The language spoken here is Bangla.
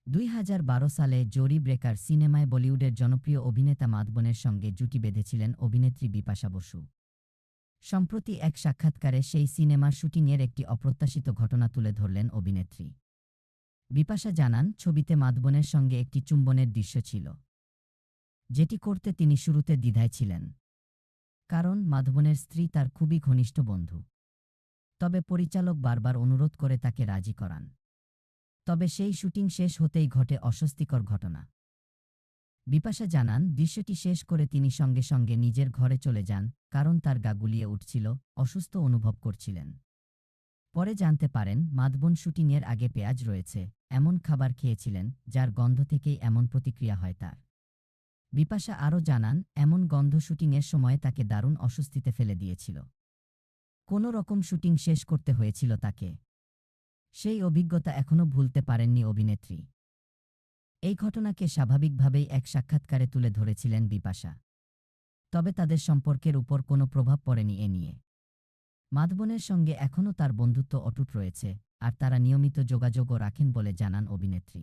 2012 সালে জরি ব্রেকার সিনেমায় বলিউডের জনপ্রিয় অভিনেতা মাধবনের সঙ্গে জুটি বেঁধেছিলেন অভিনেত্রী বিপাশা বসু। সম্প্রতি এক সাক্ষাৎকারে সেই সিনেমার শুটিংয়ের একটি অপ্রত্যাশিত ঘটনা তুলে ধরলেন অভিনেত্রী। বিপাশা জানান, ছবিতে মাধবনের সঙ্গে একটি চুম্বনের দৃশ্য ছিল, যেটি করতে তিনি শুরুতে দ্বিধায় ছিলেন, কারণ মাধবনের স্ত্রী তার খুবই ঘনিষ্ঠ বন্ধু। তবে পরিচালক বারবার অনুরোধ করে তাকে রাজি করান। তবে সেই শুটিং শেষ হতেই ঘটে অস্বস্তিকর ঘটনা। বিপাশা জানান, দৃশ্যটি শেষ করে তিনি সঙ্গে সঙ্গে নিজের ঘরে চলে যান, কারণ তার গা গুলিয়ে উঠছিল, অসুস্থ অনুভব করছিলেন। পরে জানতে পারেন, মাধবন শুটিংয়ের আগে পেঁয়াজ রয়েছে এমন খাবার খেয়েছিলেন, যার গন্ধ থেকেই এমন প্রতিক্রিয়া হয় তার। বিপাশা আরও জানান, এমন গন্ধ শুটিংয়ের সময় তাকে দারুণ অস্বস্তিতে ফেলে দিয়েছিল। কোনো রকম শুটিং শেষ করতে হয়েছিল তাকে। সেই অভিজ্ঞতা এখনও ভুলতে পারেননি অভিনেত্রী। এই ঘটনাকে স্বাভাবিকভাবেই এক সাক্ষাৎকারে তুলে ধরেছিলেন বিপাশা। তবে তাদের সম্পর্কের উপর কোনো প্রভাব পড়েনি এ নিয়ে। মাধবনের সঙ্গে এখনও তার বন্ধুত্ব অটুট রয়েছে, আর তারা নিয়মিত যোগাযোগও রাখেন বলে জানান অভিনেত্রী।